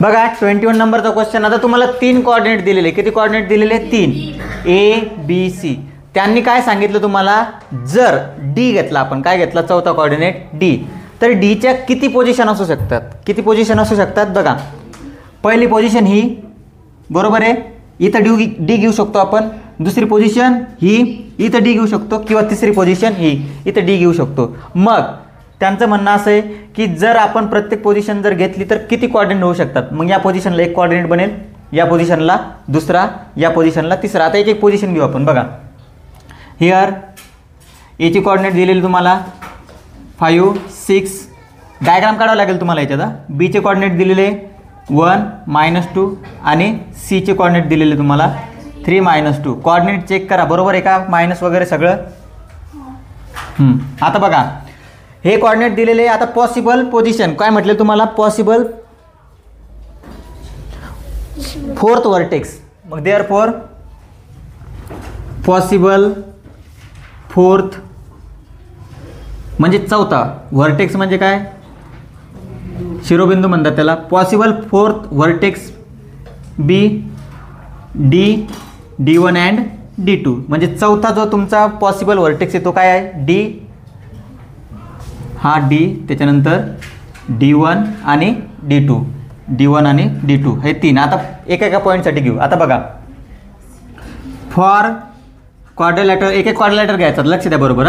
बघा 21 नंबरचा क्वेश्चन. आता तुम्हाला 3 कोऑर्डिनेट दिलेले. किती कोऑर्डिनेट दिलेले? 3. A B C. त्यांनी काय सांगितलं तुम्हाला, जर D घेतला, आपण काय घेतला चौथा कोऑर्डिनेट D, तर Dच्या किती पोझिशन असू शकतात? किती पोझिशन असू शकतात? बघा, पहिली पोझिशन ही, बरोबर आहे, इथं D घेऊ शकतो आपण. दुसरी पोझिशन ही, इथं D घेऊ शकतो, किंवा तिसरी पोझिशन ही, इथं D घेऊ शकतो. मग त्यांचं म्हणणं असं आहे की जर आपण प्रत्येक पोझिशन जर घेतली तर किती कोऑर्डिनेट होऊ शकतात? मग या पोझिशनला एक कोऑर्डिनेट बनेल, या पोझिशनला दुसरा, या पोझिशनला तिसरा. आता एक एक पोझिशन घेऊ आपण. बघा, हिअर याची कोऑर्डिनेट दिलेली तुम्हाला 5, 6. डायग्राम काढावं लागेल तुम्हाला याच्यात. बीचे कोऑर्डिनेट दिलेले 1, -2 आणि सीचे कोऑर्डिनेट दिलेले तुम्हाला 3, -2. कोऑर्डिनेट चेक करा, बरोबर आहे का, मायनस वगैरे सगळं. आता बघा, हे कोऑर्डिनेट दिलेले. आता पॉसिबल पोझिशन काय म्हटले तुम्हाला? Possible fourth vertex. मग देअरफॉर पॉसिबल फोर्थ म्हणजे चौथा व्हर्टेक्स, म्हणजे काय, शिरोबिंदू म्हणतात त्याला. Possible fourth vertex B, D, D1 and D2. म्हणजे चौथा जो तुमचा पॉसिबल व्हर्टेक्स आहे तो काय आहे? D, हा D, त्याच्यानंतर D1 आणि D2, D1 आणि D2 हे 3. आता एका पॉईंटसाठी घेऊ. आता बघा, फॉर क्वाड्रिलॅटर, एक क्वाड्रिलॅटर घ्यायचा, लक्ष द्या बरोबर.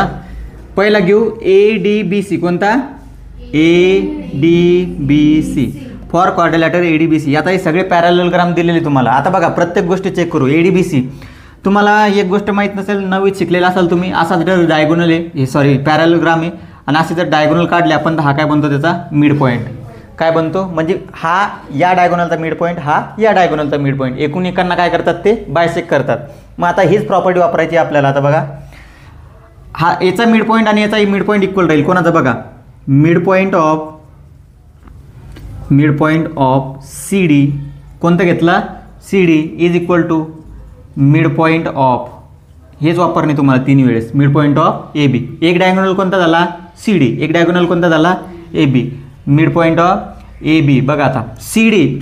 पहिला घेऊ ADBC. कोणता? ADBC. For quadrilateral ADBC. आता हे सगळे पॅरललग्राम दिलेले तुम्हाला. आता बघा, प्रत्येक गोष्ट चेक करू. ADBC तुम्हाला एक गोष्ट माहीत नसेल, 9वीत शिकलेला असाल तुम्ही. असा जर डायगोनल आहे, हे सॉरी पॅरलग्राम आहे, आणि असे जर डायगोनल काढले आपण तर हा काय बनतो? त्याचा मिड पॉईंट. काय बनतो? म्हणजे हा या डायगोनलचा मिड पॉईंट, हा या डायगोनलचा मिड पॉईंट. एकूण एकांना काय करतात? ते बायसेक्ट करतात. मग आता हीच प्रॉपर्टी वापरायची आपल्याला. आता बघा, हा याचा मिड पॉईंट आणि याचा मिड पॉईंट इक्वल राहील. कोणाचा? बघा, मिड पॉईंट ऑफ CD. कोणतं घेतला? CD is equal to mid point of, हेच वापरणे तुम्हाला 3 वेळेस. Mid point of AB. एक डायगोनल कोणता झाला? CD. एक डायगोनल कोणता झाला? AB. Mid point of AB. बघा, आता CD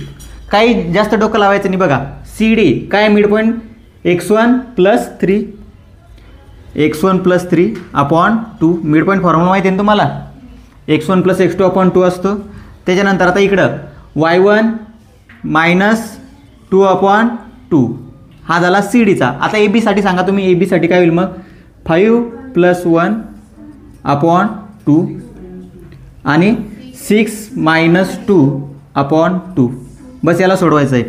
काही जास्त डोकं लावायचं नाही. बघा, CD काय mid point? x1 + 3, x1 + 3 upon 2. Mid point formula माहिती आहे तुम्हाला? x1 + x2 अपॉन 2 असतो. त्याच्यानंतर आता इकडं y1 - 2 अपॉन 2, हा झाला CDचा. आता AB साठी सांगा तुम्ही. AB साठी काय होईल मग? 5 + 1 अपॉन 2 आणि 6 - 2 अपॉन 2. बस याला सोडवायचं आहे.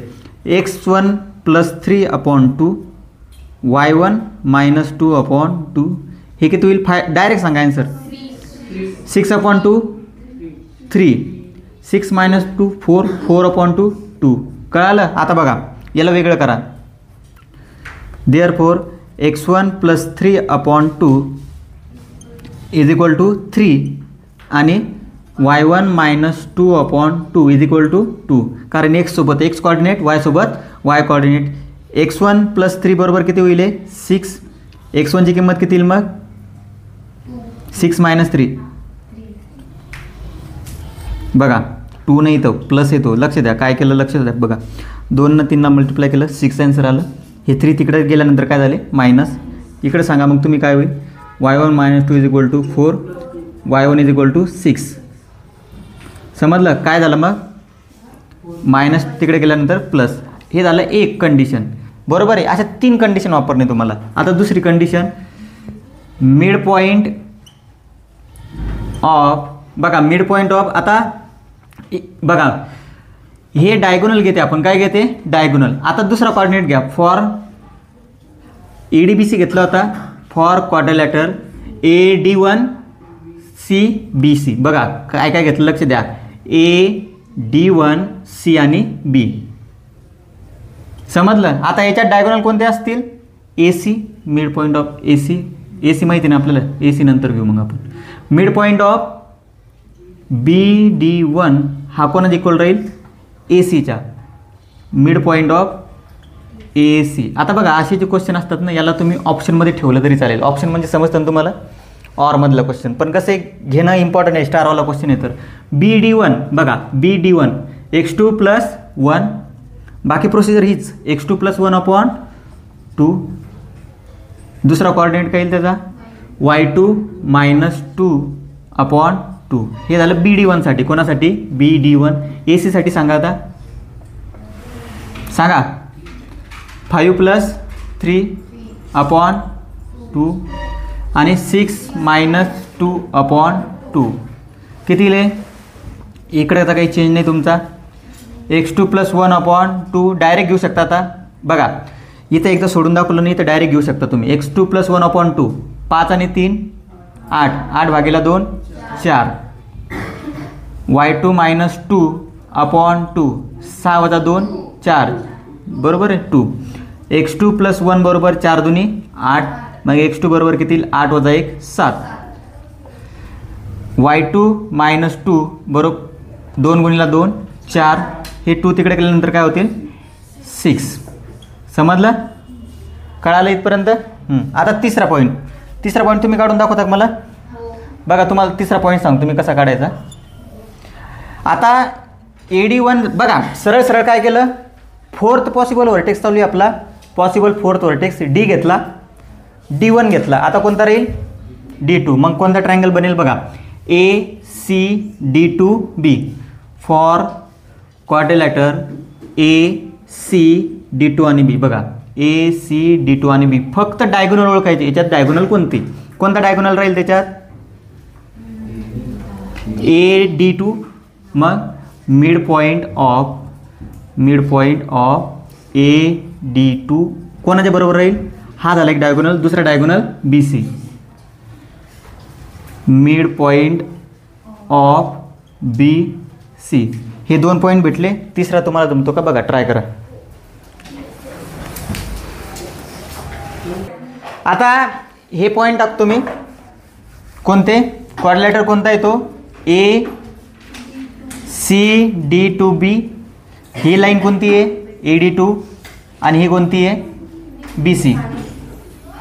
x1 + 3 upon 2, y1 - 2 upon 2. हे किती होईल? डायरेक्ट सांगा आन्सर. 6 upon 2 3, 6 - 2 4, 4 upon 2 2. कळालं? आता बघा, याला वेगळं करा. Therefore x1 + 3 upon 2 is equal to 3 आणि y1 - 2 upon 2 is equal to 2. कारण x सोबत x कोऑर्डिनेट, y सोबत y कोऑर्डिनेट. x1 + 3 बरोबर किती होईल? 6. x1ची किंमत किती येईल मग? 6 - 3. बघा, 2 नाही येतो, प्लस येतो. लक्ष द्या, काय केलं? लक्ष द्या. बघा, 2 ने 3 मल्टिप्लाय केलं, 6 आन्सर आलं. हे 3 तिकडे गेल्यानंतर काय झाले? मायनस. इकडे सांगा मग तुम्ही काय होईल? y1 - 2 is equal to 4, y1 is equal to 6. समजलं? काय झालं मग? मायनस तिकडे गेल्यानंतर प्लस. हे झालं एक कंडिशन, बरोबर आहे. अशा 3 कंडिशन वापरणे तुम्हाला. आता दुसरी कंडिशन, मिड पॉईंट ऑफ. बघा, मिड पॉईंट ऑफ. आता बघा, हे डायगोनल घेते आपण. काय घेते? डायगोनल. आता दुसरा कोऑर्डिनेट घ्या. फॉर ADBC घेतला होता. For quadrilateral AD1 CBC. बघा, काय काय घेतलं? लक्ष द्या. AD1 C आणि B. समजलं? आता याच्यात डायगोनल कोणते असतील? AC. Mid point of AC माहिती ना आपल्याला. AC नंतर घेऊ मग आपण. मिड पॉईंट ऑफ BD1 हा कोणाचा इक्वल राहील? ACच्या. Mid point of AC. आता बघा, असे जे क्वेश्चन असतात ना, याला तुम्ही ऑप्शनमध्ये ठेवलं तरी चालेल. ऑप्शन म्हणजे समजतं ना तुम्हाला? ऑरमधला क्वेश्चन. पण कसं आहे, घेणं इम्पॉर्टंट आहे. स्टारवाला क्वेश्चन आहे तर. BD1 बघा, BD1 x2 + 1. बाकी प्रोसिजर हीच x2 + 1/2. दुसरा कोऑर्डिनेट काय येईल त्याचा y2 - 2/2. हे झालं BD1साठी. कोणासाठी BD1. AC साठी सांगा आता, सांगा 5 + 3/2 आणि 6 - 2/2 किती येईल. इकडे आता काही चेंज नाही तुमचा. x2 + 1/2 डायरेक्ट घेऊ शकता. आता बघा इथं एकदा सोडून दाखवलं नाही तर डायरेक्ट घेऊ शकता तुम्ही. x2 + 1/2 5 आणि 3 8. 8 भागेला 2 4. y2 - 2/2 6 + 2 4 बरोबर आहे 2. x2 + 1 बरोबर 4 × 2 = 8. मग x2 बरोबर किती 8 + 1 7. y2 - 2 बरोबर 2 × 2 4. हे 2 तिकडे केल्यानंतर काय होतील 6. समजलं, कळालं इथपर्यंत. आता तिसरा पॉईंट तुम्ही काढून दाखवता का मला. बघा तुम्हाला तिसरा पॉईंट सांगतो तुम्ही कसा काढायचा. आता AD1 बघा सरळ काय केलं. 4th पॉसिबल व्हर्टेक्स चालू आहे आपला. पॉसिबल 4th व्हर्टेक्स D घेतला, D1 घेतला. आता कोणता राहील D2. मग कोणता ट्रायंगल बनेल बघा ACD2B फॉर क्वाड्रिलॅटर ACD2 आणि B. बघा ACD2 आणि B फक्त डायगोनल ओळखायचे. याच्यात डायगोनल कोणता डायगोनल राहील त्याच्यात AD2. मग मिड पॉईंट ऑफ AD2 कोणाच्या बरोबर राहील. हा झाला एक डायगोनल. दुसरा diagonal BC. Mid point of BC. हे 2 पॉईंट भेटले. तिसरा तुम्हाला जमतो का बघा, ट्राय करा. आता हे पॉईंट टाकतो मी. कोणते क्वाड्रिलॅटर कोणता येतो ACD2B. ही लाईन कोणती आहे AD2 आणि ही कोणती आहे BC.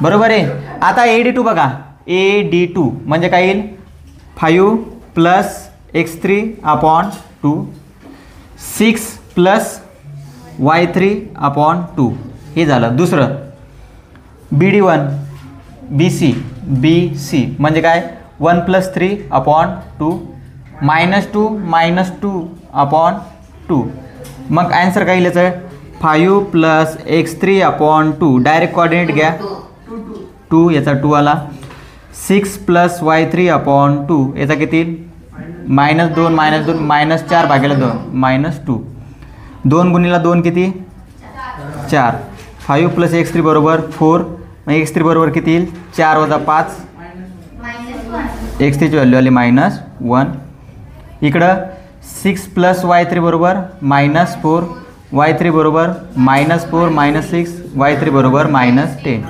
बरोबर आहे. आता AD2 बघा AD2 म्हणजे काय येईल 5 + x3/2 6 + y3/2. हे झालं. दुसरं BD1 BC म्हणजे काय 1 + 3/2 -2 -2/2. मग आन्सर काय येईल याचं 5 + x3/2. डायरेक्ट कोऑर्डिनेट घ्या 2. याचा 2 आला. 6 + y3/2 याचा किती -2 -4 भागेला 2 -2. 2 × 2 किती 4. 5 + x3 बरोबर 4. मग x3 बरोबर किती येईल 4 - 5. x3ची व्हॅल्यू आली -1. इकडं 6 + y3 बरोबर -4. y3 बरोबर -4 -6. y3 बरोबर -10.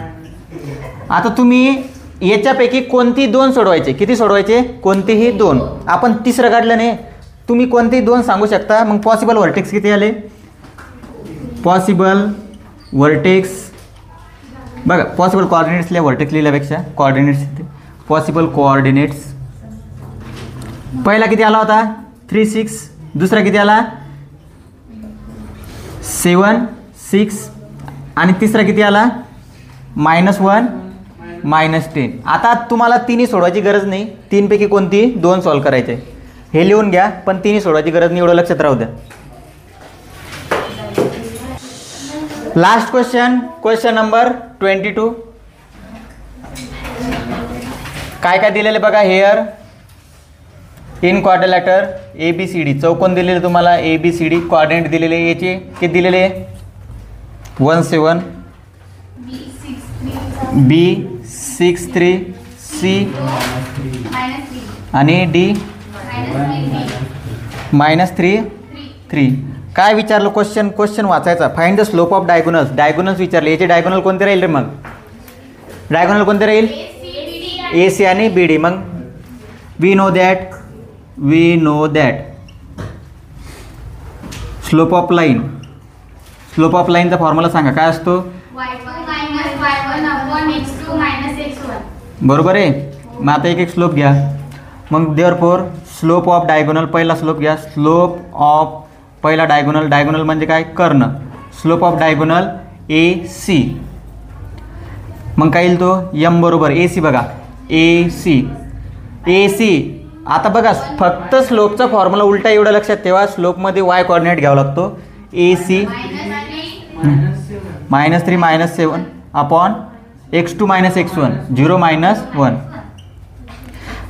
आता तुम्ही याच्यापैकी कोणती 2 सोडवायचे. किती सोडवायचे कोणतेही 2. आपण तिसरं काढलं नाही. तुम्ही कोणतेही 2 सांगू शकता. मग पॉसिबल व्हर्टेक्स किती आले. पॉसिबल व्हर्टेक्स बघा पॉसिबल कोऑर्डिनेट्स लिहा व्हर्टेक्स लिहिल्यापेक्षा कोऑर्डिनेट्स. पॉसिबल कोऑर्डिनेट्स पहिला किती आला होता 3 6. दुसरा किती आला 7 6 आणि तिसरा किती आला -1 -10. आता तुम्हाला तिन्ही सोडवायची गरज नाही. 3 पैकी कोणती 2 सॉल्व करायचे. हे लिहून घ्या पण तिन्ही सोडवायची गरज नाही. एवढं लक्षात राहू द्या. Last question number 22. काय दिलेले बघा. हेअर इन क्वाड्रिलॅटर ABCD चौकोन दिलेले तुम्हाला ABCD. कोऑर्डिनेट दिलेले याचे किती दिलेले 1 7 B 6 3 C आणि D -3 3. काय विचारलं क्वेश्चन वाचायचा. Find the slope of diagonals विचारले. याचे डायगोनल कोणते राहील रे. मग डायगोनल कोणते राहील AC आणि BD. मग we know that slope of लाईनचा फॉर्म्युला सांगा काय असतो. बरोबर आहे. मग आता एक स्लोप घ्या. मग देअरफॉर स्लोप ऑफ डायगोनल पहिला स्लोप घ्या. स्लोप ऑफ पहिला डायगोनल, डायगोनल म्हणजे काय, कर्ण. Slope of diagonal A C. मग काय येईल तो, एम बरोबर ए सी. बघा ए सी, ए सी. आता बघा फक्त स्लोपचा फॉर्म्युला उलटा एवढं लक्षात ठेवा, स्लोपमध्ये वाय कॉर्डिनेट घ्यावा लागतो. ए सी -3 - 7 अपॉन x2 - x1 0 - 1.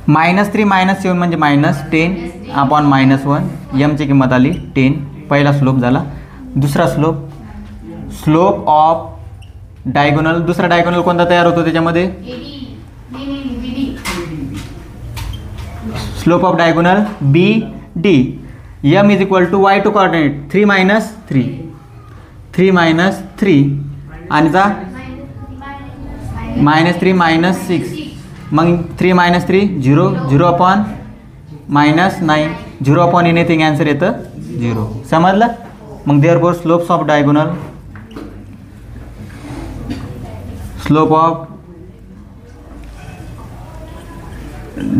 -3 - 7 म्हणजे -10 अपॉन -1. एमची किंमत आली 10. पहिला स्लोप झाला. दुसरा स्लोप, स्लोप ऑफ डायगोनल, दुसरा डायगोनल कोणता तयार होतो त्याच्यामध्ये, slope of diagonal B D. M is equal to y two coordinate 3 - 3 आणि जा -3 - 6. मग 3 - 3 0 0 अपॉन -9 0 अपॉन एनिथिंग, आन्सर येतं 0. समजलं. मग therefore slopes of diagonal, slope of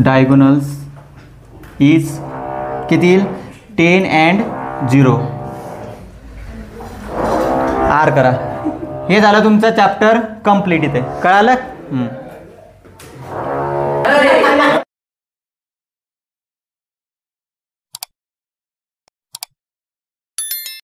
diagonals is किती येईल, 10 and 0. आर करा. हे झालं तुमचं चॅप्टर कंप्लीट. इथे कळालं.